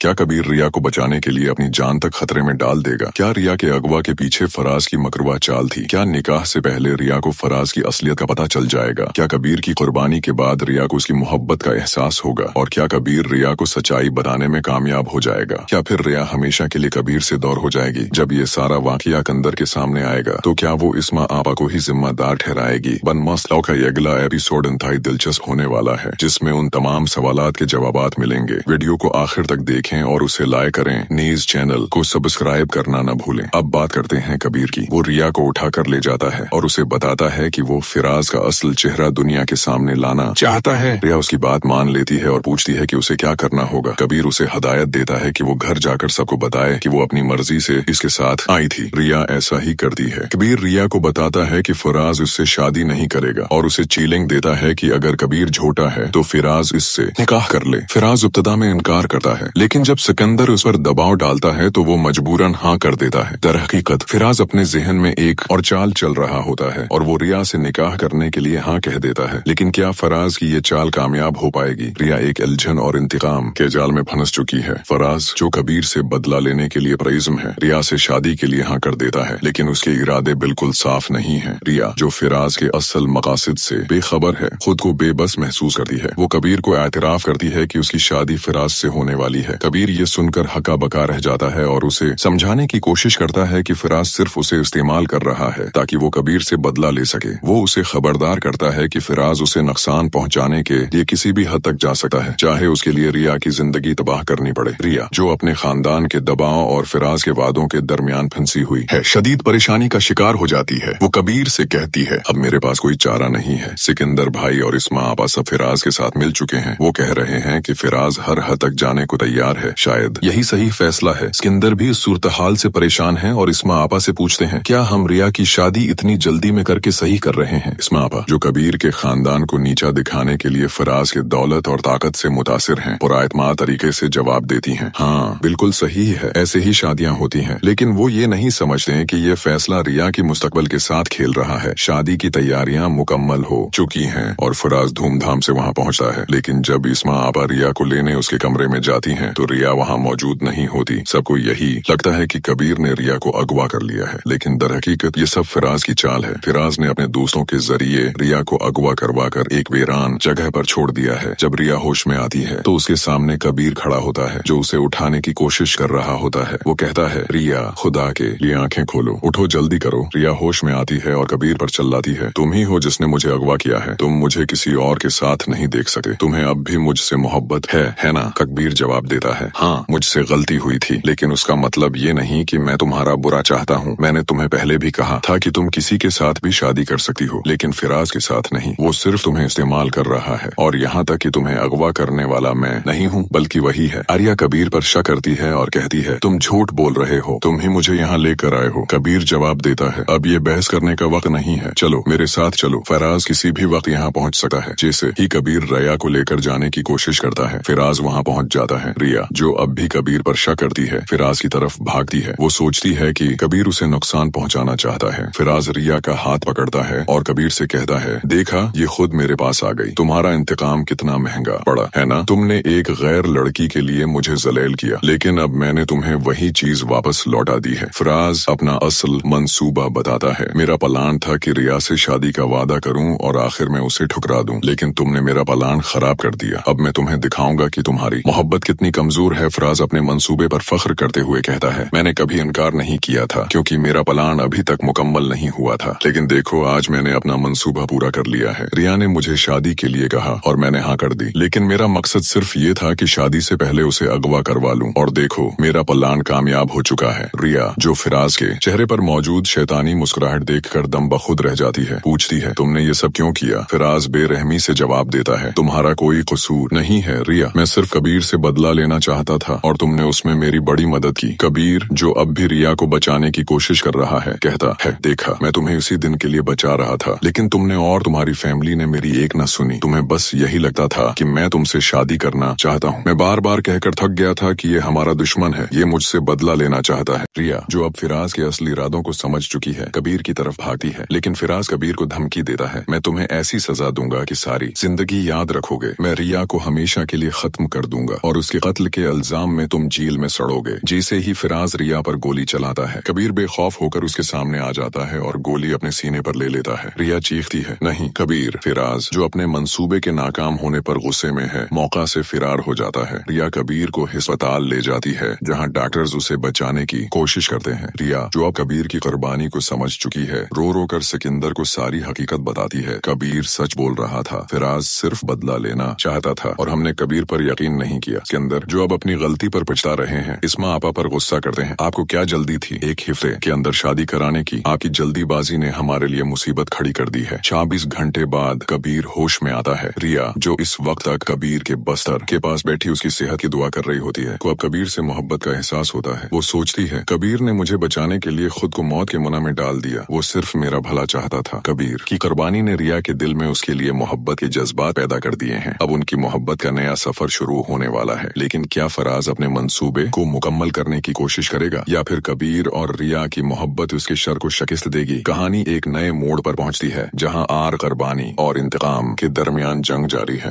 क्या कबीर रिया को बचाने के लिए अपनी जान तक खतरे में डाल देगा? क्या रिया के अगवा के पीछे फराज की मकरवा चाल थी? क्या निकाह से पहले रिया को फराज की असलियत का पता चल जाएगा? क्या कबीर की कुर्बानी के बाद रिया को उसकी मोहब्बत का एहसास होगा? और क्या कबीर रिया को सच्चाई बताने में कामयाब हो जाएगा? क्या फिर रिया हमेशा के लिए कबीर से दूर हो जाएगी? जब ये सारा वाकया कंदर के सामने आएगा तो क्या वो इस्मा आपा को ही जिम्मेदार ठहराएगी? बन मसला का ये अगला एपिसोड इंतहाई दिलचस्प होने वाला है, जिसमें उन तमाम सवालात के जवाबात मिलेंगे। वीडियो को आखिर तक देखें और उसे लाइक करें। न्यूज़ चैनल को सब्सक्राइब करना न भूलें। अब बात करते हैं कबीर की। वो रिया को उठाकर ले जाता है और उसे बताता है कि वो फिराज का असल चेहरा दुनिया के सामने लाना चाहता है। रिया उसकी बात मान लेती है और पूछती है कि उसे क्या करना होगा। कबीर उसे हदायत देता है कि वो घर जाकर सबको बताए कि वो अपनी मर्जी से इसके साथ आई थी। रिया ऐसा ही करती है। कबीर रिया को बताता है कि फिराज उससे शादी नहीं करेगा और उसे चीलिंग देता है कि अगर कबीर झूठा है तो फिराज इससे निकाह कर ले। फिराज इब्तदा में इनकार करता है, लेकिन जब सिकंदर उस पर दबाव डालता है तो वो मजबूरन हाँ कर देता है। दरहकीकत फिराज अपने जहन में एक और चाल चल रहा होता है और वो रिया से निकाह करने के लिए हाँ कह देता है। लेकिन क्या फराज की ये चाल कामयाब हो पाएगी? रिया एक उलझन और इंतकाम के जाल में फंस चुकी है। फराज जो कबीर से बदला लेने के लिए प्रइज़्म है, रिया से शादी के लिए हाँ कर देता है, लेकिन उसके इरादे बिल्कुल साफ नहीं है। रिया जो फिराज के असल मकासद से बेखबर है, खुद को बेबस महसूस करती है। वो कबीर को एतराफ करती है कि उसकी शादी फिराज से होने वाली है। कबीर ये सुनकर हका बका रह जाता है और उसे समझाने की कोशिश करता है कि फिराज सिर्फ उसे इस्तेमाल कर रहा है ताकि वो कबीर से बदला ले सके। वो उसे खबरदार करता है कि फिराज उसे नुकसान पहुंचाने के लिए किसी भी हद तक जा सकता है, चाहे उसके लिए रिया की जिंदगी तबाह करनी पड़े। रिया जो अपने खानदान के दबाव और फिराज के वादों के दरमियान फंसी हुई है, शदीद परेशानी का शिकार हो जाती है। वो कबीर से कहती है, अब मेरे पास कोई चारा नहीं है। सिकंदर भाई और इस्मा आपा सब फिराज के साथ मिल चुके हैं। वो कह रहे हैं कि फिराज हर हद तक जाने को तैयार है। शायद यही सही फैसला है। सिकंदर भी इस सूरत हाल से परेशान है और इस्मा आपा से पूछते हैं, क्या हम रिया की शादी इतनी जल्दी में करके सही कर रहे हैं? इस्मा आपा जो कबीर के खानदान को नीचा दिखाने के लिए फिराज के दौलत और ताकत से मुतासिर हैं, पुराएतमाद तरीके से जवाब देती हैं, हाँ बिल्कुल सही है, ऐसे ही शादियां होती हैं। लेकिन वो ये नहीं समझते कि ये फैसला रिया की मुस्तकबल के साथ खेल रहा है। शादी की तैयारियां मुकम्मल हो चुकी हैं और फिराज धूमधाम से वहाँ पहुँचता है। लेकिन जब इस्मा आपा रिया को लेने उसके कमरे में जाती हैं तो रिया वहाँ मौजूद नहीं होती। सबको यही लगता है कि कबीर ने रिया को अगवा कर लिया है, लेकिन दरहकीकत ये सब फिराज की चाल है। फिराज ने अपने दोस्तों के जरिए रिया को अगवा करवा कर एक वीरान जगह पर छोड़ दिया है। जब रिया होश में आती है तो उसके सामने कबीर खड़ा होता है जो उसे उठाने की कोशिश कर रहा होता है। वो कहता है, रिया खुदा के लिए आंखें खोलो, उठो जल्दी करो। रिया होश में आती है और कबीर पर चिल्लाती है, तुम ही हो जिसने मुझे अगवा किया है, तुम मुझे किसी और के साथ नहीं देख सकते, तुम्हें अब भी मुझसे मोहब्बत है ना? कबीर जवाब देता है, हाँ मुझसे गलती हुई थी, लेकिन उसका मतलब ये नहीं कि मैं तुम्हारा बुरा चाहता हूँ। मैंने तुम्हें पहले भी कहा था कि तुम किसी के साथ भी शादी कर सकती हो, लेकिन फिराज के साथ नहीं। वो सिर्फ तुम्हें इस्तेमाल कर रहा है और यहाँ तक कि तुम्हें अगवा करने वाला मैं नहीं हूँ बल्कि वही है। आर्या कबीर पर शक करती है और कहती है, तुम झूठ बोल रहे हो, तुम ही मुझे यहाँ लेकर आए हो। कबीर जवाब देता है, अब ये बहस करने का वक्त नहीं है, चलो मेरे साथ चलो। फिराज किसी भी वक्त यहाँ पहुँच सकता है। जैसे ही कबीर रिया को लेकर जाने की कोशिश करता है, फिराज वहाँ पहुँच जाता है। रिया जो अब भी कबीर पर शक करती है, फिराज की तरफ भागती है। वो सोचती है कि कबीर उसे नुकसान पहुँचाना चाहता है। फिराज रिया का हाथ पकड़ता है और कबीर से कहता है, देखा ये खुद मेरे पास आ गई, तुम्हारा इंतकाम कितना महंगा पड़ा है ना? तुमने एक गैर लड़की के लिए मुझे जलील किया, लेकिन अब मैंने तुम्हें वही चीज वापस लौटा दी है। फिराज अपना असल मंसूबा बताता है, मेरा प्लान था कि रिया से शादी का वादा करूं और आखिर में उसे ठुकरा दूं, लेकिन तुमने मेरा प्लान खराब कर दिया। अब मैं तुम्हें दिखाऊंगा कि तुम्हारी मोहब्बत कितनी कमजोर है। फिराज अपने मंसूबे पर फख्र करते हुए कहता है, मैंने कभी इनकार नहीं किया था क्योंकि मेरा प्लान अभी तक मुकम्मल नहीं हुआ था, लेकिन देखो आज मैंने अपना मंसूबा पूरा कर लिया है। रिया ने मुझे शादी के लिए कहा और मैंने हाँ कर दी, लेकिन मेरा मकसद सिर्फ ये था कि शादी से पहले उसे अगवा करवा लूं और देखो मेरा प्लान कामयाब हो चुका है। रिया जो फिराज के चेहरे पर मौजूद शैतानी मुस्कुराहट देखकर दम बखुद रह जाती है, पूछती है, तुमने ये सब क्यों किया? फिराज बेरहमी से जवाब देता है, तुम्हारा कोई कसूर नहीं है रिया, मैं सिर्फ कबीर से बदला लेना चाहता था और तुमने उसमें मेरी बड़ी मदद की। कबीर जो अब भी रिया को बचाने की कोशिश कर रहा है कहता है, देखा मैं तुम्हें इसी दिन के लिए बचा रहा था, लेकिन तुमने और तुम्हारी फैमिली ने मेरी एक न सुनी। तुम्हें बस यही लगता था कि मैं तुमसे शादी करना चाहता हूँ। मैं बार बार कहकर थक गया था कि ये हमारा दुश्मन है, ये मुझसे बदला लेना चाहता है। रिया जो अब फिराज के असली इरादों को समझ चुकी है, कबीर की तरफ भागती है, लेकिन फिराज कबीर को धमकी देता है, मैं तुम्हें ऐसी सजा दूंगा कि सारी जिंदगी याद रखोगे। मैं रिया को हमेशा के लिए खत्म कर दूंगा और उसके कत्ल के इल्जाम में तुम जेल में सड़ोगे। जैसे ही फिराज रिया पर गोली चलाता है, कबीर बेखौफ होकर उसके सामने आ जाता है और गोली अपने सीने पर ले लेता है। रिया चीखती है, नहीं कबीर। फिराज, जो अपने मंसूबे के नाकाम होने पर गुस्से में है, मौका से फिरार हो जाता है। रिया कबीर को अस्पताल ले जाती है, जहाँ डॉक्टर्स उसे बचाने की कोशिश करते हैं। रिया, जो अब कबीर की कुर्बानी को समझ चुकी है, रो रो कर सिकंदर को सारी हकीकत बताती है। कबीर सच बोल रहा था, फिराज सिर्फ बदला लेना चाहता था और हमने कबीर पर यकीन नहीं किया। सिकंदर, जो अब अपनी गलती पर पछता रहे हैं, इस्मा आपा पर गुस्सा करते हैं। आपको क्या जल्दी थी एक हफ्ते के अंदर शादी कराने की? आपकी जल्दीबाजी ने हमारे लिए मुसीबत खड़ी कर दी है। 26 घंटे बाद कबीर होश में आता है। रिया, जो इस वक्त तक कबीर के बस्तर के पास बैठी उसकी सेहत की दुआ कर रही होती है, को अब कबीर से मोहब्बत का एहसास होता है। वो सोचती है, कबीर ने मुझे बचाने के लिए खुद को मौत के मुना में डाल दिया। वो सिर्फ मेरा भला चाहता था। कबीर की कुर्बानी ने रिया के दिल में उसके लिए मोहब्बत के जज्बात पैदा कर दिए हैं। अब उनकी मोहब्बत का नया सफर शुरू होने वाला है। लेकिन क्या फराज अपने मंसूबे को मुकम्मल करने की कोशिश करेगा, या फिर कबीर और रिया की मोहब्बत उसके शर को शिकस्त देगी? कहानी एक नए मोड़ पर पहुंचती है, जहां आर, कुर्बानी और इंतकाम के दरमियान जंग जारी है।